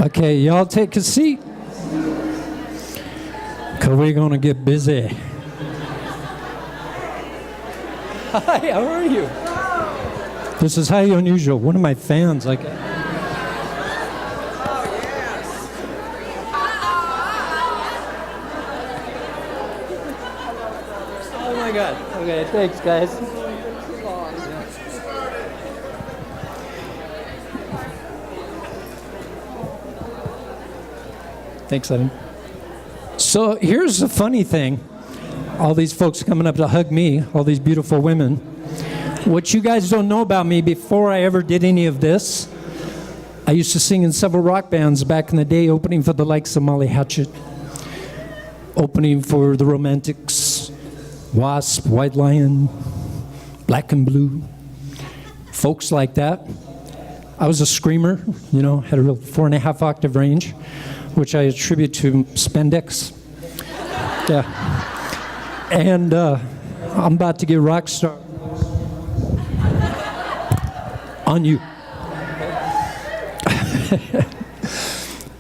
Okay, y'all take a seat. Because we're going to get busy. Hi, how are you? This is highly unusual. One of my fans, like... Oh my God. Okay, thanks, guys. Thanks, Evan. So here's the funny thing. All these folks coming up to hug me, all these beautiful women. What you guys don't know about me, before I ever did any of this, I used to sing in several rock bands back in the day, opening for the likes of Molly Hatchet, opening for the Romantics, Wasp, White Lion, Black and Blue, folks like that. I was a screamer, you know, had a real 4.5 octave range, which I attribute to spandex. Yeah. And I'm about to get rock star on you.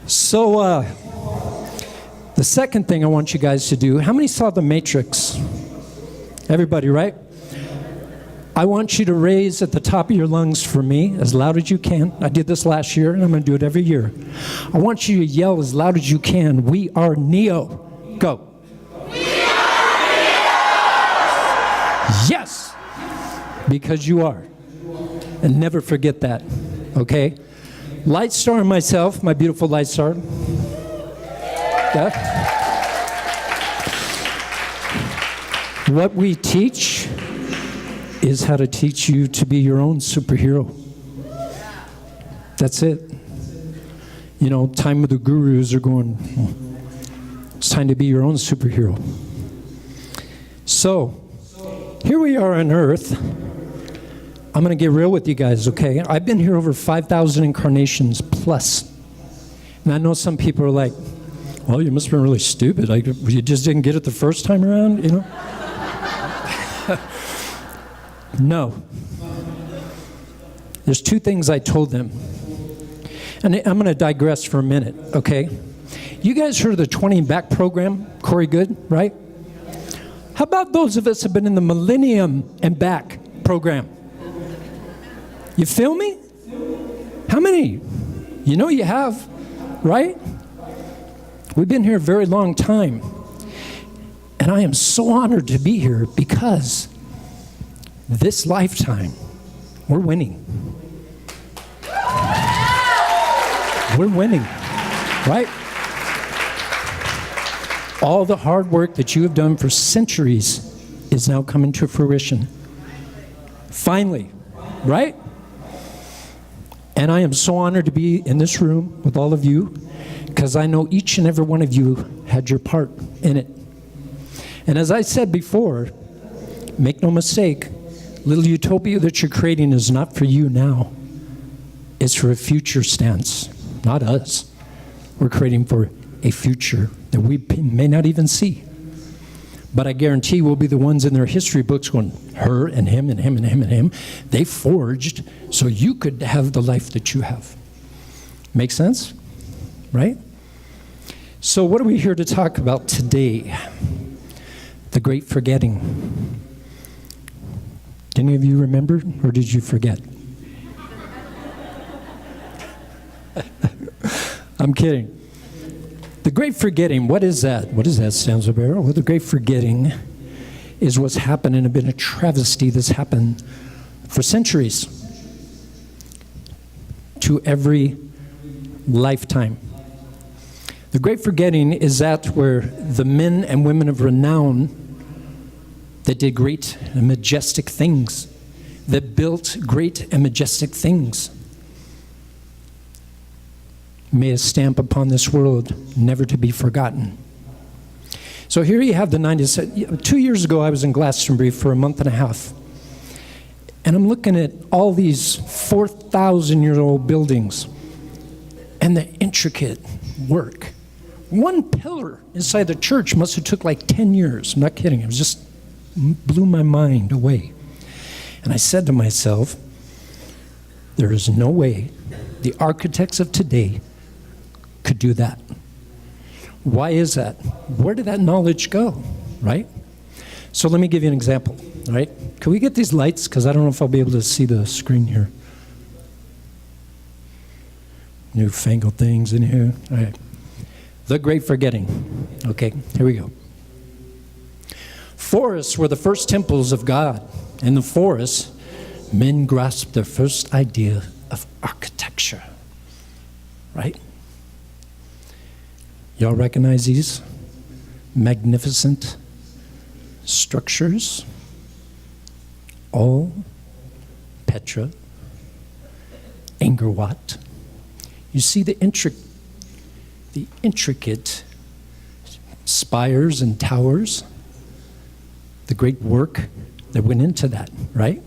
So the second thing I want you guys to do, how many saw The Matrix? Everybody, right? I want you to raise at the top of your lungs for me, as loud as you can. I did this last year, and I'm going to do it every year. I want you to yell as loud as you can, "We are Neo." Go. We are Neo! Yes! Because you are. And never forget that, okay? Light Star and myself, my beautiful Light Star. Yeah. What we teach is how to teach you to be your own superhero. That's it. You know, time of the gurus are going, it's time to be your own superhero. So, here we are on Earth. I'm going to get real with you guys, okay? I've been here over 5,000 incarnations plus. And I know some people are like, well, you must have been really stupid. Like, you just didn't get it the first time around, you know? No. There's two things I told them. And I'm going to digress for a minute, okay? You guys heard of the 20 and Back program? Corey Good, right? How about those of us who have been in the Millennium and Back program? You feel me? How many? You know you have, right? We've been here a very long time. And I am so honored to be here because this lifetime, we're winning. We're winning, right? All the hard work that you have done for centuries is now coming to fruition. Finally, right? And I am so honored to be in this room with all of you because I know each and every one of you had your part in it. And as I said before, make no mistake, little utopia that you're creating is not for you now. It's for a future stance, not us. We're creating for a future that we may not even see. But I guarantee we'll be the ones in their history books going, her and him and him and him and him. They forged so you could have the life that you have. Make sense? Right? So what are we here to talk about today? The great forgetting. Did any of you remember, or did you forget? I'm kidding. The great forgetting, what is that? What is that, Standswithbear? Well, the great forgetting is what's happened and been a travesty that's happened for centuries to every lifetime. The great forgetting is that where the men and women of renown that did great and majestic things, that built great and majestic things, made a stamp upon this world, never to be forgotten. So here you have the 90s. 2 years ago, I was in Glastonbury for a month and a half. And I'm looking at all these 4,000-year-old buildings and the intricate work. One pillar inside the church must have took like 10 years. I'm not kidding. It was just blew my mind away. And I said to myself, there is no way the architects of today could do that. Why is that? Where did that knowledge go, right? So let me give you an example, right? Can we get these lights? Because I don't know if I'll be able to see the screen here. Newfangled things in here. All right. The Great Forgetting. Okay, here we go. Forests were the first temples of God. In the forests, men grasped their first idea of architecture, right? Y'all recognize these magnificent structures? All Petra, Angkor Wat. You see the intricate spires and towers, the great work that went into that, right?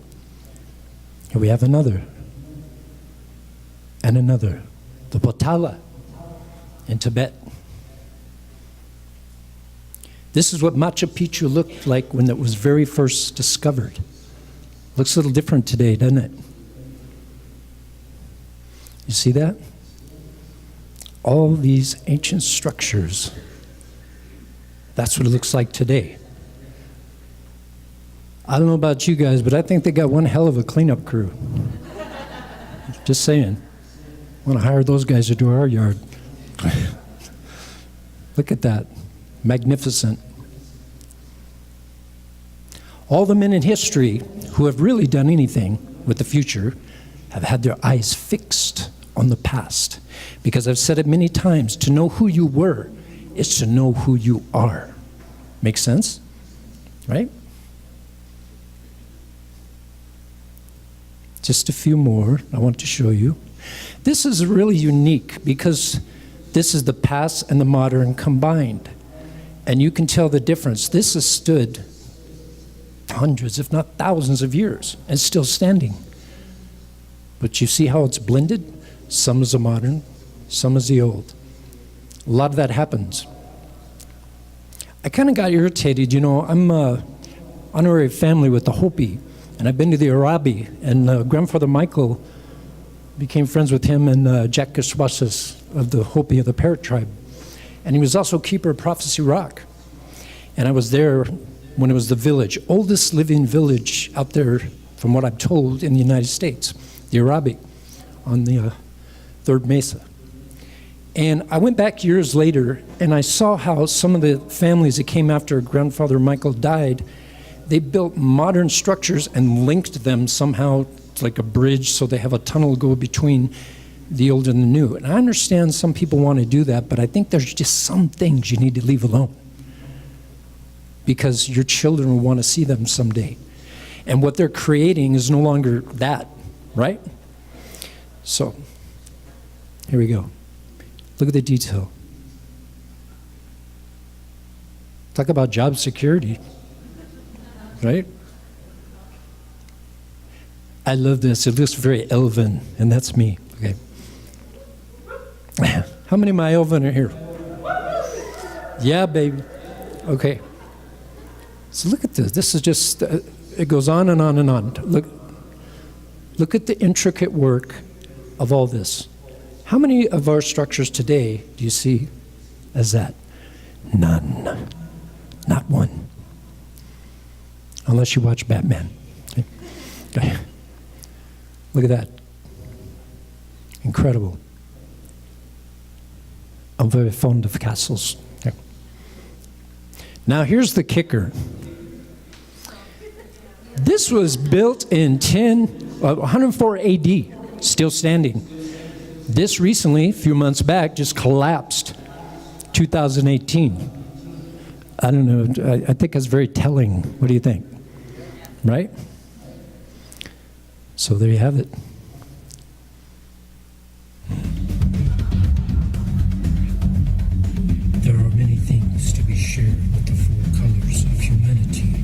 Here we have another, and another, the Potala in Tibet. This is what Machu Picchu looked like when it was very first discovered. Looks a little different today, doesn't it? You see that? All these ancient structures. That's what it looks like today. I don't know about you guys, but I think they got one hell of a cleanup crew. Just saying. I want to hire those guys to do our yard. Look at that. Magnificent. All the men in history who have really done anything with the future have had their eyes fixed on the past. Because I've said it many times, to know who you were is to know who you are. Make sense? Right? Just a few more I want to show you. This is really unique because this is the past and the modern combined. And you can tell the difference. This has stood hundreds, if not thousands of years and still standing. But you see how it's blended? Some is the modern, some is the old. A lot of that happens. I kind of got irritated. You know, I'm honorary family with the Hopi, and I've been to the Arabi, and Grandfather Michael became friends with him and Jack Kiswasis of the Hopi of the Parrot tribe. And he was also keeper of Prophecy Rock. And I was there when it was the village, oldest living village out there, from what I'm told, in the United States, the Arabi, on the Third Mesa. And I went back years later, and I saw how some of the families that came after Grandfather Michael died, they built modern structures and linked them somehow like a bridge, so they have a tunnel go between the old and the new. And I understand some people want to do that, but I think there's just some things you need to leave alone, because your children will want to see them someday. And what they're creating is no longer that, right? So, here we go. Look at the detail. Talk about job security, right? I love this. It looks very elven, and that's me. Okay. How many of my elven are here? Yeah, baby. Okay. So look at this. This is just, it goes on and on and on. Look at the intricate work of all this. How many of our structures today do you see as that? None. Not one. Unless you watch Batman. Okay. Look at that. Incredible. I'm very fond of castles. Okay. Now here's the kicker. This was built in 104 AD, still standing. This recently, a few months back, just collapsed, 2018. I don't know, I think that's very telling. What do you think? Right? So there you have it. There are many things to be shared with the four colors of humanity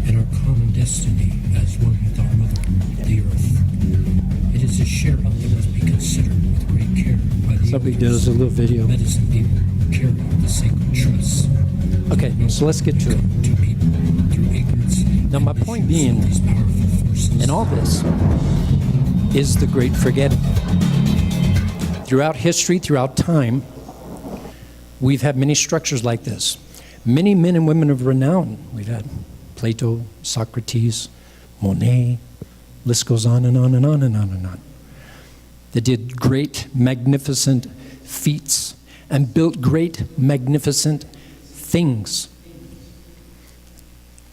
and our common destiny as one with our mother, the earth. It is a sharing that must be considered with great care by the somebody does a little video. Medicine people who carry the sacred trust. Okay, so let's get to it. Now my point being, in all this, is the great forgetting. Throughout history, throughout time, We've had many structures like this. Many men and women of renown. We've had Plato, Socrates, Monet, list goes on and on and on and on and on. They did great, magnificent feats and built great, magnificent things.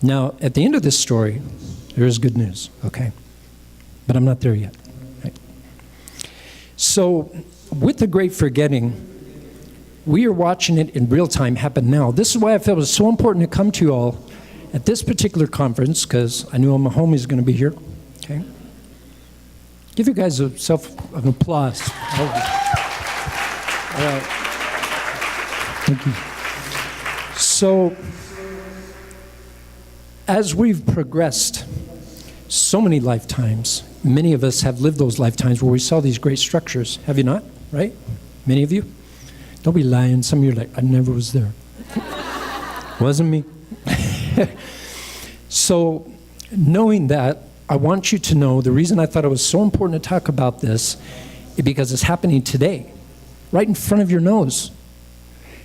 Now, at the end of this story, there is good news, okay? But I'm not there yet. Right? So, with the great forgetting, we are watching it in real time happen now. This is why I felt it was so important to come to you all at this particular conference, because I knew all my homies were going to be here. Okay? Give you guys an applause. All right. Thank you. So, as we've progressed so many lifetimes, many of us have lived those lifetimes where we saw these great structures. Have you not? Right? Many of you? Don't be lying. Some of you are like, I never was there. Wasn't me. So, knowing that, I want you to know the reason I thought it was so important to talk about this is because it's happening today, right in front of your nose.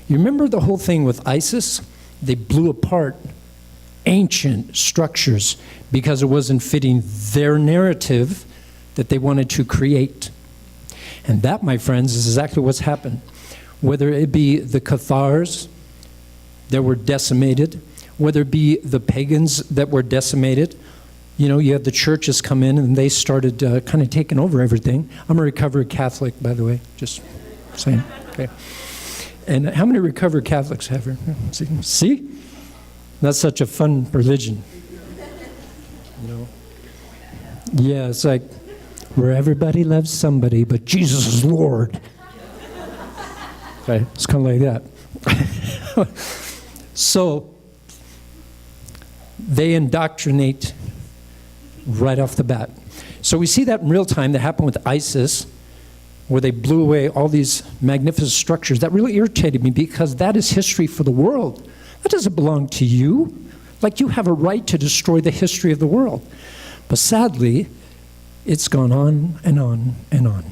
You remember the whole thing with ISIS? They blew apart ancient structures because it wasn't fitting their narrative that they wanted to create. And that, my friends, is exactly what's happened. Whether it be the Cathars that were decimated, whether it be the pagans that were decimated. You know, you had the churches come in and they started kind of taking over everything. I'm a recovered Catholic, by the way, just saying. Okay. And how many recovered Catholics have here? See? That's such a fun religion. You know? Yeah, it's like where everybody loves somebody, but Jesus is Lord. Okay, it's kind of like that. So, they indoctrinate right off the bat. So we see that in real time that happened with ISIS, where they blew away all these magnificent structures. That really irritated me because that is history for the world. That doesn't belong to you. Like, you have a right to destroy the history of the world. But sadly, it's gone on and on and on.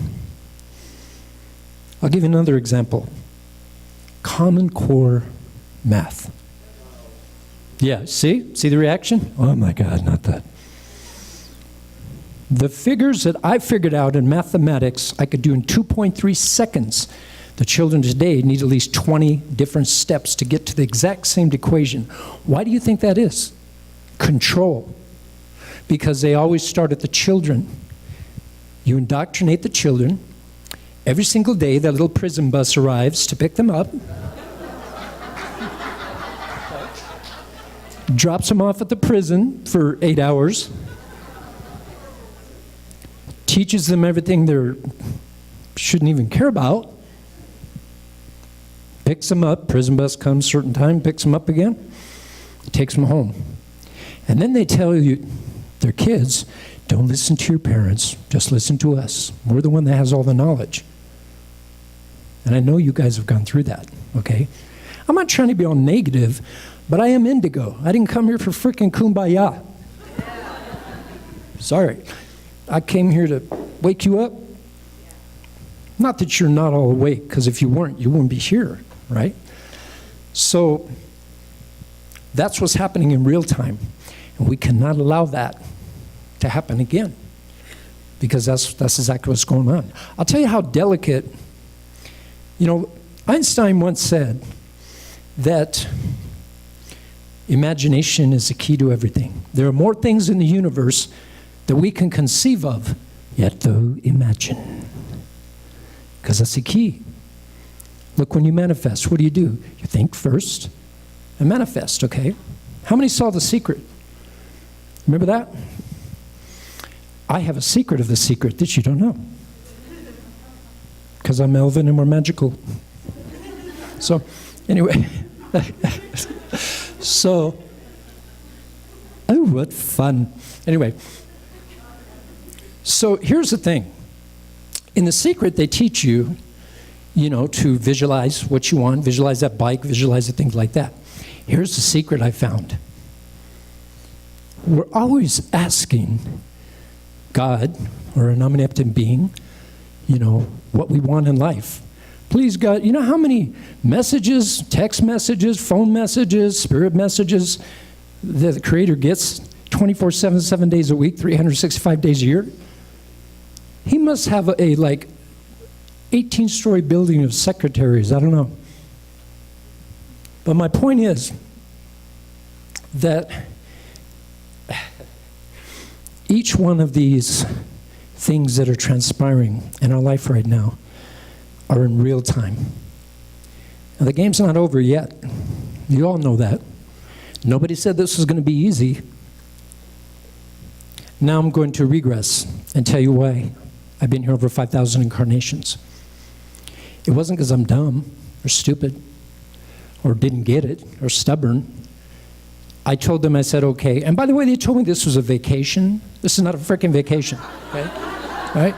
I'll give you another example. Common Core math. Yeah, see the reaction? Oh my God, not that. The figures that I figured out in mathematics, I could do in 2.3 seconds. The children today need at least 20 different steps to get to the exact same equation. Why do you think that is? Control. Because they always start at the children. You indoctrinate the children. Every single day, that little prison bus arrives to pick them up. Drops them off at the prison for 8 hours. Teaches them everything they shouldn't even care about. Picks them up. Prison bus comes certain time, picks them up again, takes them home. And then they tell you, their kids, don't listen to your parents, just listen to us. We're the one that has all the knowledge. And I know you guys have gone through that, okay? I'm not trying to be all negative, but I am indigo. I didn't come here for freaking kumbaya. Sorry. I came here to wake you up. Not that you're not all awake, because if you weren't, you wouldn't be here, right? So that's what's happening in real time. And we cannot allow that to happen again, because that's exactly what's going on. I'll tell you how delicate, you know, Einstein once said that imagination is the key to everything. There are more things in the universe that we can conceive of, yet though imagine. Because that's the key. Look, when you manifest, what do? You think first and manifest, okay? How many saw The Secret? Remember that? I have a secret of the secret that you don't know. Because I'm Elvin and we're magical. So, anyway. So, oh, what fun. Anyway. So, here's the thing. In The Secret, they teach you, you know, to visualize what you want, visualize that bike, visualize the things like that. Here's the secret I found. We're always asking God, or an omnipotent being, you know, what we want in life. Please, God, you know how many messages, text messages, phone messages, spirit messages that the Creator gets 24/7, 7 days a week, 365 days a year? He must have a like 18-story building of secretaries. I don't know. But my point is that each one of these things that are transpiring in our life right now are in real time. Now, the game's not over yet. You all know that. Nobody said this was going to be easy. Now I'm going to regress and tell you why I've been here over 5,000 incarnations. It wasn't because I'm dumb or stupid or didn't get it or stubborn. I told them, I said, okay. And by the way, they told me this was a vacation. This is not a freaking vacation, okay? Right?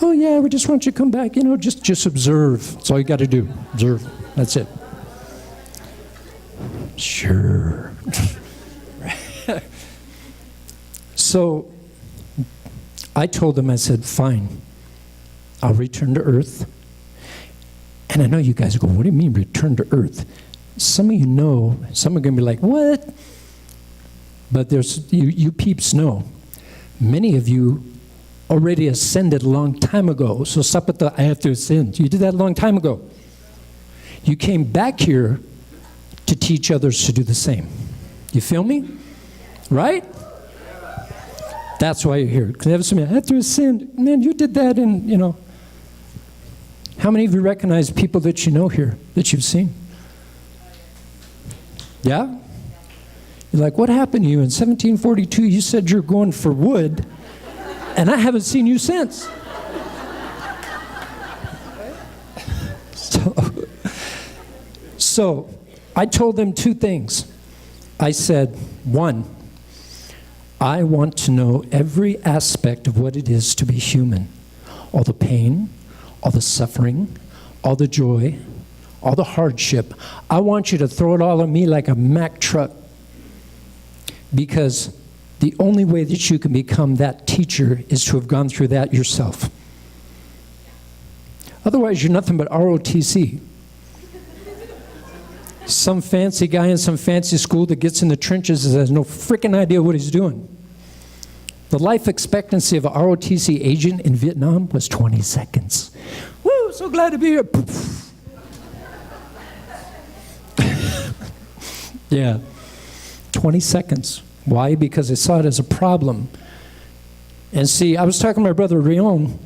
Oh yeah, we just want you to come back, you know, just observe. That's all you got to do, observe. That's it. Sure. So I told them, I said, fine, I'll return to Earth. And I know you guys go, what do you mean return to Earth? Some of you know, some are going to be like, what? But there's, you peeps know, many of you already ascended a long time ago. So stop at the, I have to ascend. You did that a long time ago. You came back here to teach others to do the same. You feel me? Right? That's why you're here. Because I have to ascend. Man, you did that in, you know. How many of you recognize people that you know here, that you've seen? Yeah? You're like, what happened to you? In 1742, you said you're going for wood, and I haven't seen you since. So I told them two things. I said, one, I want to know every aspect of what it is to be human. All the pain, all the suffering, all the joy, all the hardship. I want you to throw it all on me like a Mack truck. Because the only way that you can become that teacher is to have gone through that yourself. Otherwise, you're nothing but ROTC. Some fancy guy in some fancy school that gets in the trenches and has no freaking idea what he's doing. The life expectancy of a ROTC agent in Vietnam was 20 seconds. Woo, so glad to be here. Yeah, 20 seconds. Why? Because I saw it as a problem. And see, I was talking to my brother Rion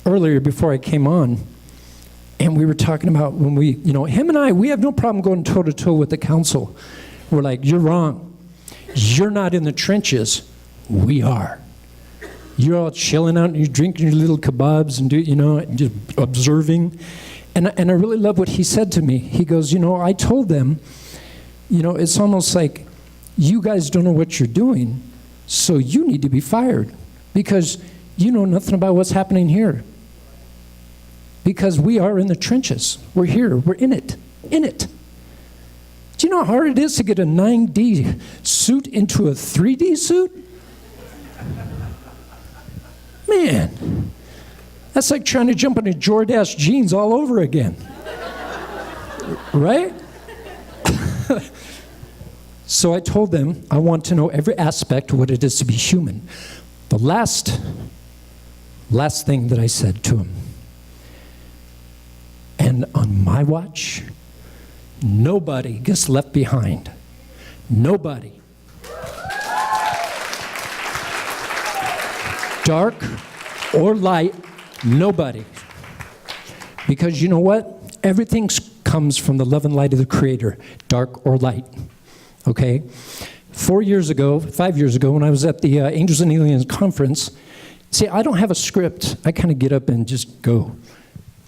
earlier before I came on, and we were talking about when we, you know, him and I, we have no problem going toe-to-toe with the council. We're like, you're wrong. You're not in the trenches. We are. You're all chilling out and you're drinking your little kebabs and just observing. And I really love what he said to me. He goes, you know, I told them, you know, it's almost like you guys don't know what you're doing, so you need to be fired because you know nothing about what's happening here. Because we are in the trenches. We're here. We're in it. In it. Do you know how hard it is to get a 9D suit into a 3D suit? Man, that's like trying to jump into Jordache jeans all over again. Right? So I told them, I want to know every aspect of what it is to be human. The last thing that I said to him, and on my watch, nobody gets left behind. Nobody. Dark or light, nobody. Because you know what? Everything comes from the love and light of the Creator, dark or light. Okay? 5 years ago, when I was at the Angels and Aliens conference, see, I don't have a script. I kind of get up and just go.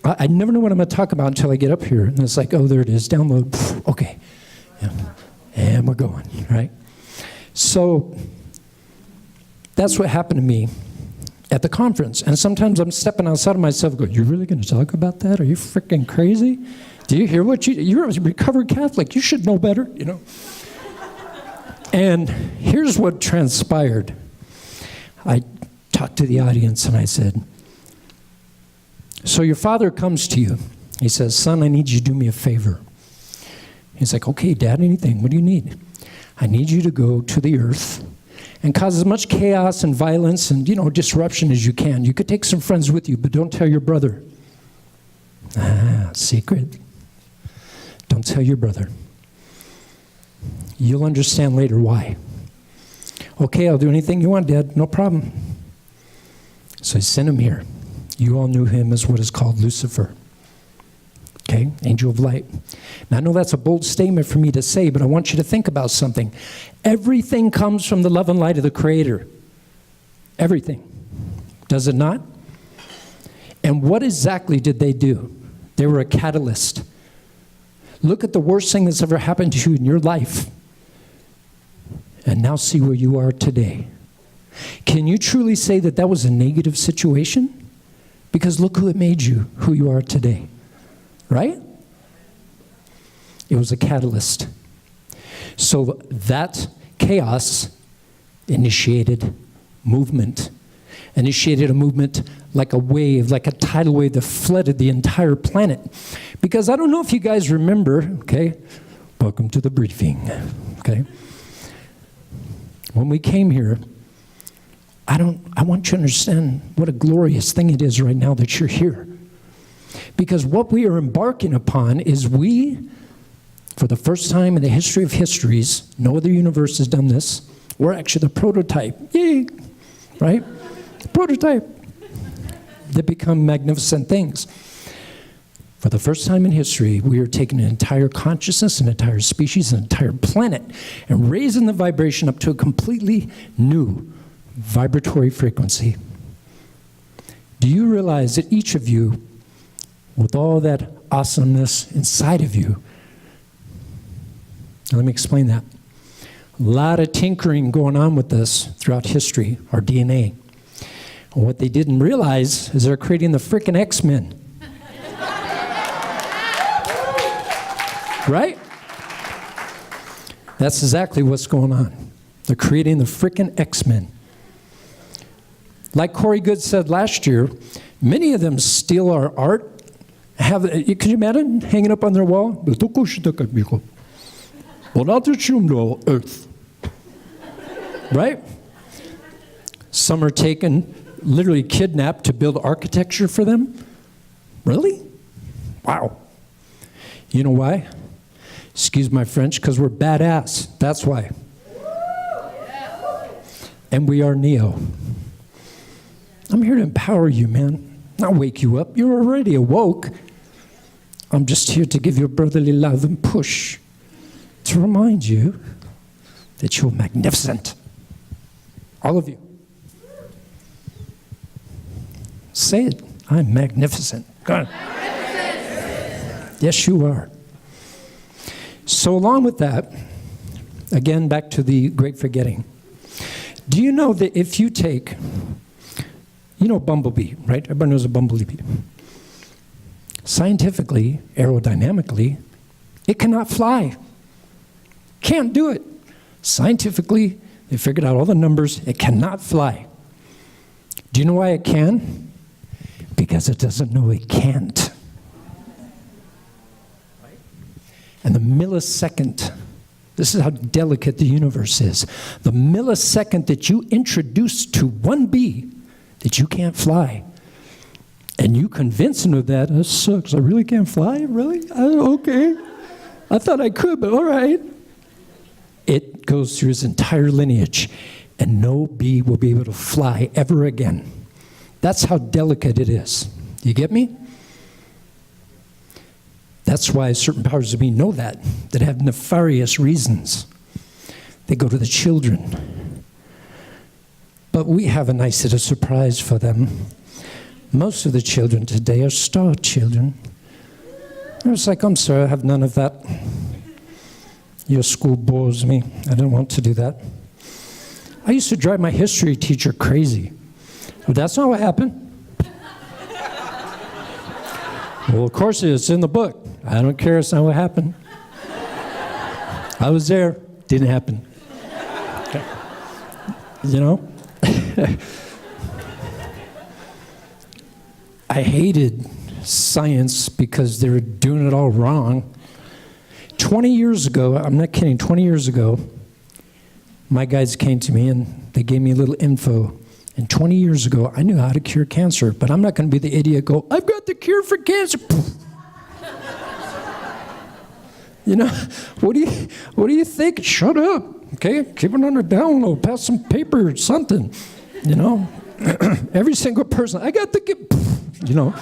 I never know what I'm going to talk about until I get up here. And it's like, oh, there it is, download. Pfft, okay. Yeah. And we're going, right? So that's what happened to me at the conference. And sometimes I'm stepping outside of myself and go, you're really going to talk about that? Are you freaking crazy? Do you hear what you're a recovered Catholic. You should know better, you know. And here's what transpired. I talked to the audience and I said, so your father comes to you He says, son, I need you to do me a favor. He's like, okay, Dad, anything. What do you need? I need you to go to the earth and cause as much chaos and violence and, disruption as you can. You could take some friends with you, but don't tell your brother. Secret. Don't tell your brother. You'll understand later why. Okay, I'll do anything you want, Dad. No problem. So I sent him here. You all knew him as what is called Lucifer. Okay, angel of light. Now, I know that's a bold statement for me to say, but I want you to think about something. Everything comes from the love and light of the Creator. Everything. Does it not? And what exactly did they do? They were a catalyst. Look at the worst thing that's ever happened to you in your life. And now see where you are today. Can you truly say that that was a negative situation? Because look who it made you, who you are today. Right? It was a catalyst. So that chaos initiated movement. Initiated a movement like a wave, like a tidal wave that flooded the entire planet. Because I don't know if you guys remember, okay? Welcome to the briefing, okay? When we came here, I want you to understand what a glorious thing it is right now that you're here. Because what we are embarking upon is for the first time in the history of histories, no other universe has done this, we're actually the prototype. Yay! Right? Prototype. That become magnificent things. For the first time in history, we are taking an entire consciousness, an entire species, an entire planet, and raising the vibration up to a completely new vibratory frequency. Do you realize that each of you, with all that awesomeness inside of you, now let me explain that. A lot of tinkering going on with this throughout history, our DNA. And what they didn't realize is they're creating the frickin' X-Men. Right? That's exactly what's going on. They're creating the frickin' X-Men. Like Corey Good said last year, many of them steal our art. Can you imagine hanging up on their wall? Earth. Right? Some are taken, literally kidnapped to build architecture for them. Really? Wow. You know why? Excuse my French, because we're badass. That's why. And we are Neo. I'm here to empower you, man. Not wake you up. You're already awoke. I'm just here to give you a brotherly love and push to remind you that you're magnificent. All of you. Say it. I'm magnificent. Go on. Yes, you are. So along with that, again, back to the great forgetting. Do you know that if you take, bumblebee, right? Everybody knows a bumblebee. Scientifically, aerodynamically, it cannot fly. Can't do it. Scientifically, they figured out all the numbers. It cannot fly. Do you know why it can? Because it doesn't know it can't. And the millisecond, this is how delicate the universe is. The millisecond that you introduce to one bee that you can't fly, and you convince them of that sucks. I really can't fly? Really? Okay. I thought I could, but all right. It goes through his entire lineage, and no bee will be able to fly ever again. That's how delicate it is. You get me? That's why certain powers of being know that have nefarious reasons. They go to the children. But we have a nice little surprise for them. Most of the children today are star children. It's like, I'm sorry, I have none of that. Your school bores me. I don't want to do that. I used to drive my history teacher crazy. But that's not what happened. Well, of course it's in the book. I don't care, it's not what happened. I was there, didn't happen. Okay. I hated science because they were doing it all wrong. 20 years ago, I'm not kidding, 20 years ago, my guys came to me and they gave me a little info. And 20 years ago, I knew how to cure cancer, but I'm not going to be the idiot go, I've got the cure for cancer. You know, what do you think? Shut up, okay? Keep it on the down low, pass some paper or something, you know? Every single person, I got the gift, you know.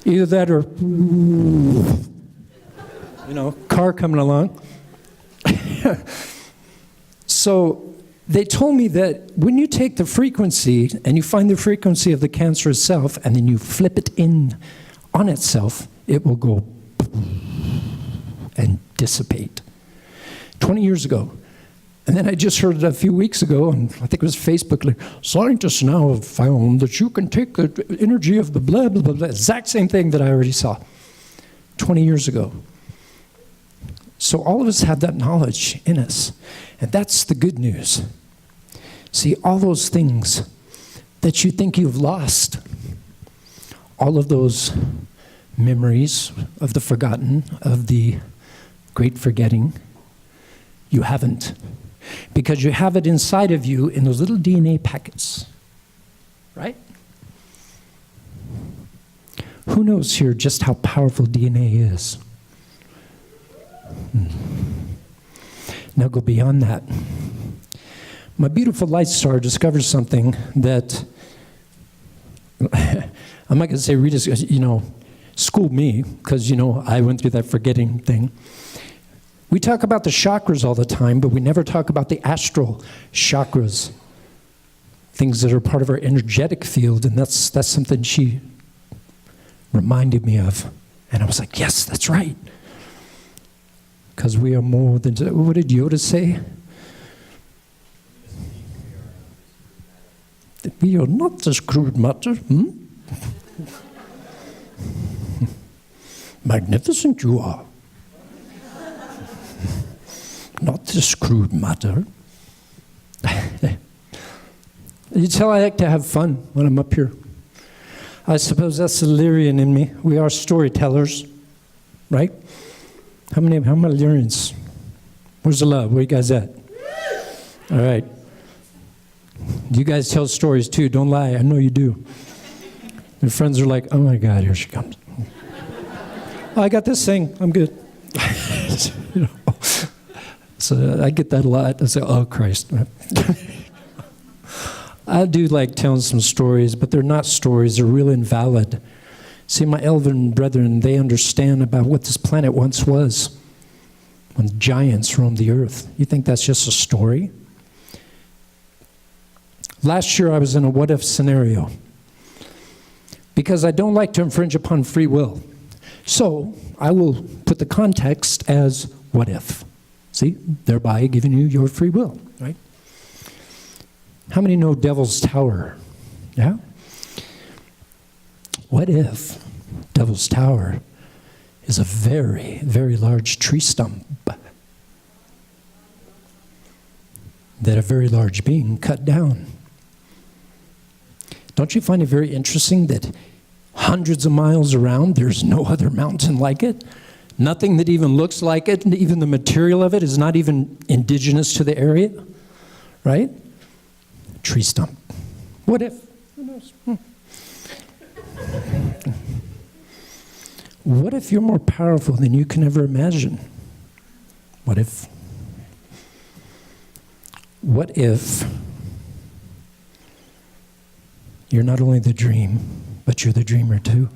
Either that or, you know, car coming along. So they told me that when you take the frequency and you find the frequency of the cancer itself and then you flip it in on itself, it will go and dissipate. 20 years ago. And then I just heard it a few weeks ago, and I think it was Facebook, like, scientists now have found that you can take the energy of the blah, blah, blah, blah. Exact same thing that I already saw 20 years ago. So all of us have that knowledge in us. And that's the good news. See, all those things that you think you've lost, all of those memories of the forgotten, of the great forgetting, you haven't. Because you have it inside of you in those little DNA packets, right? Who knows here just how powerful DNA is? Now go beyond that. My beautiful light star discovers something that, I'm not going to say schooled me, because, I went through that forgetting thing. We talk about the chakras all the time, but we never talk about the astral chakras, things that are part of our energetic field, and that's something she reminded me of. And I was like, yes, that's right. Because we are more than, what did Yoda say? We are not just crude matter. Magnificent you are. Not this crude matter. You tell I like to have fun when I'm up here. I suppose that's the Lyrian in me. We are storytellers, right? How many Lyrians? Where's the love? Where you guys at? All right. You guys tell stories too. Don't lie. I know you do. Your friends are like, oh my God, here she comes. Oh, I got this thing. I'm good. So I get that a lot. I say, oh, Christ. I do like telling some stories, but they're not stories. They're real and valid. See, my elven brethren, they understand about what this planet once was when giants roamed the earth. You think that's just a story? Last year, I was in a what-if scenario because I don't like to infringe upon free will. So I will put the context as what if. See, thereby giving you your free will, right? How many know Devil's Tower? Yeah? What if Devil's Tower is a very, very large tree stump that a very large being cut down? Don't you find it very interesting that hundreds of miles around, there's no other mountain like it? Nothing that even looks like it, and even the material of it is not even indigenous to the area, right? Tree stump. What if? Who knows? What if you're more powerful than you can ever imagine? What if? What if you're not only the dream, but you're the dreamer too?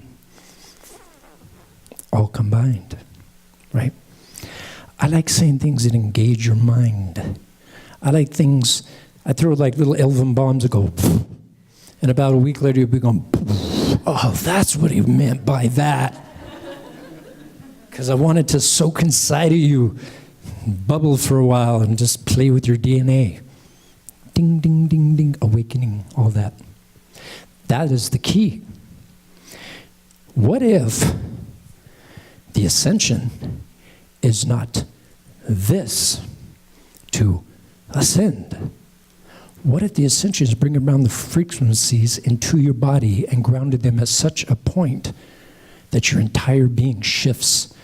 All combined, right? I like saying things that engage your mind. I like things, I throw like little elven bombs that go, and about a week later you'll be going, oh, that's what he meant by that. Because I wanted to soak inside of you, bubble for a while, and just play with your DNA. Ding, ding, ding, ding, awakening, all that. That is the key. What if the ascension is not this, to ascend? What if the ascensions bring around the frequencies into your body and grounded them at such a point that your entire being shifts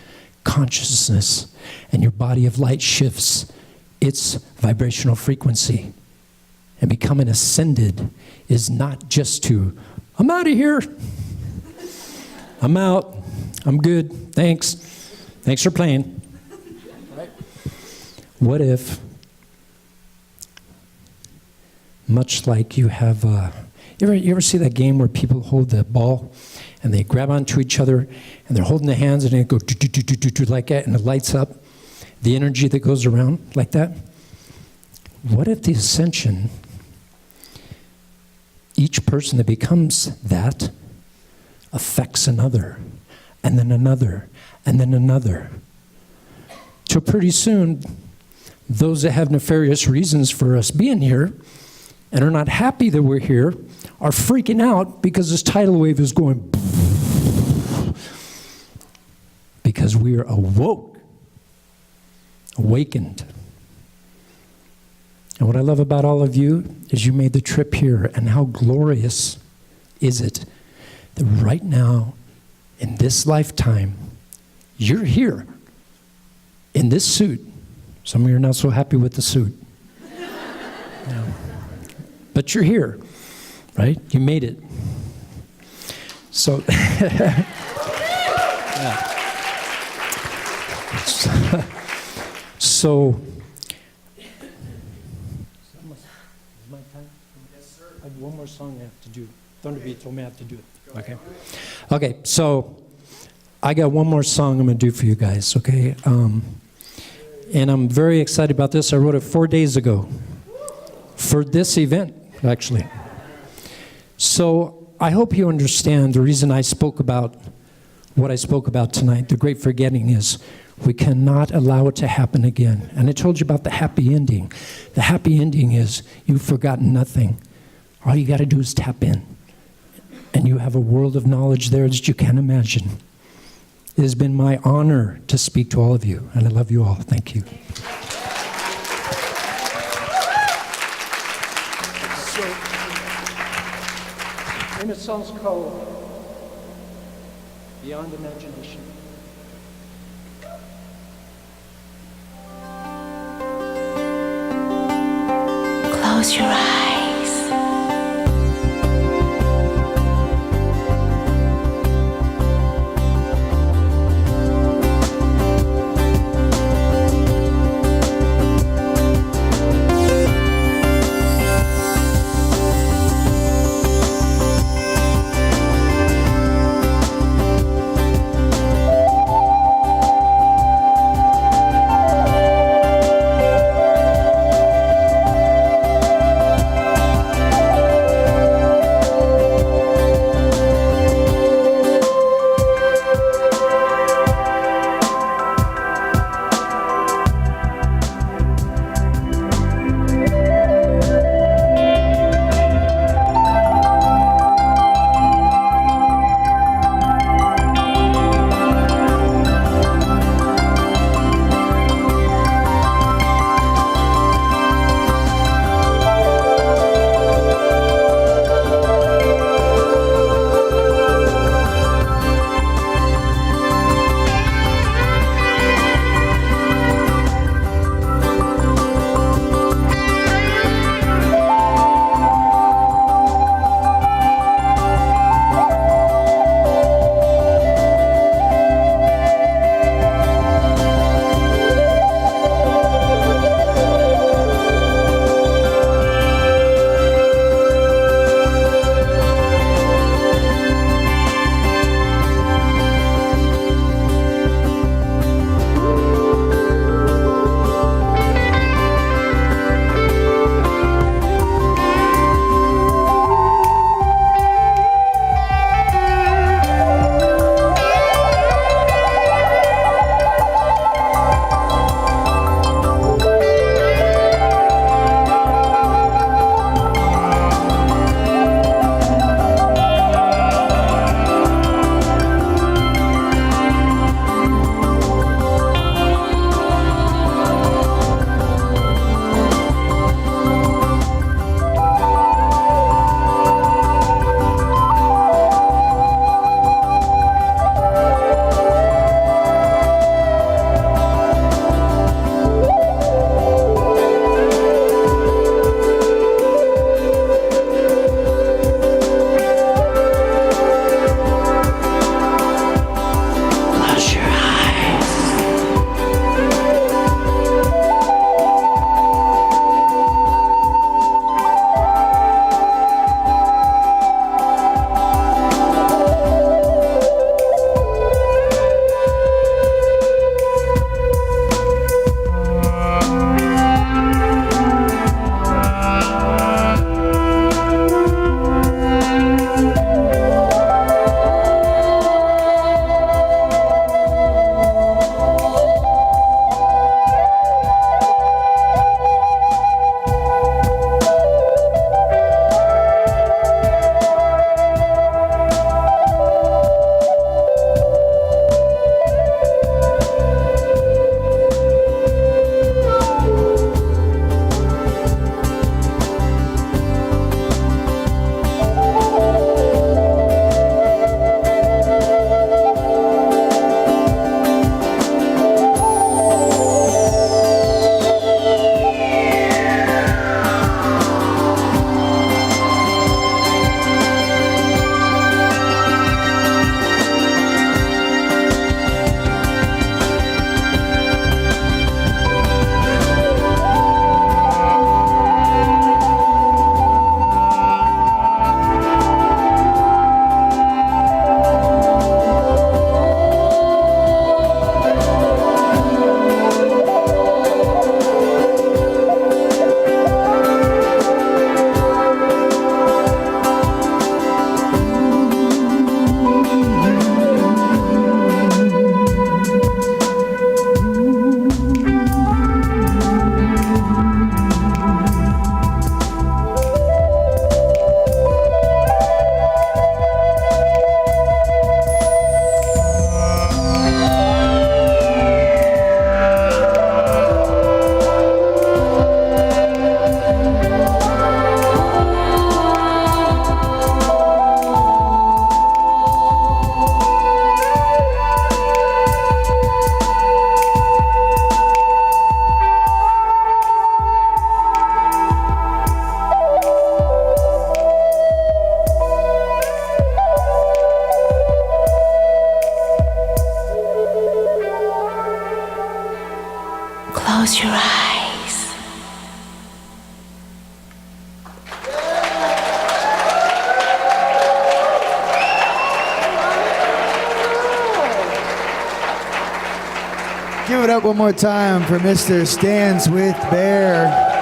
consciousness and your body of light shifts its vibrational frequency? And becoming ascended is not just to, I'm out of here. I'm out. I'm good. Thanks. Thanks for playing. Right? What if, much like you have, you ever see that game where people hold the ball and they grab onto each other and they're holding the hands and they go like that and it lights up the energy that goes around like that? What if the ascension, each person that becomes that affects another, and then another, and then another? So pretty soon, those that have nefarious reasons for us being here and are not happy that we're here are freaking out because this tidal wave is going because we are awakened. And what I love about all of you is you made the trip here, and how glorious is it that right now, in this lifetime, you're here in this suit. Some of you are not so happy with the suit. Yeah. But you're here, right? You made it. So, yeah. So, I have one more song I have to do. Thunderbeat told me I have to do it. Okay. Okay, so I got one more song I'm going to do for you guys, okay? And I'm very excited about this. I wrote it 4 days ago for this event, actually. So I hope you understand the reason I spoke about what I spoke about tonight. The great forgetting is we cannot allow it to happen again. And I told you about the happy ending. The happy ending is you've forgotten nothing. All you got to do is tap in. And you have a world of knowledge there that you can't imagine. It has been my honor to speak to all of you, and I love you all. Thank you. And the song's called Beyond Imagination. Close your eyes. Close your eyes. Give it up one more time for Mr. Standswithbear.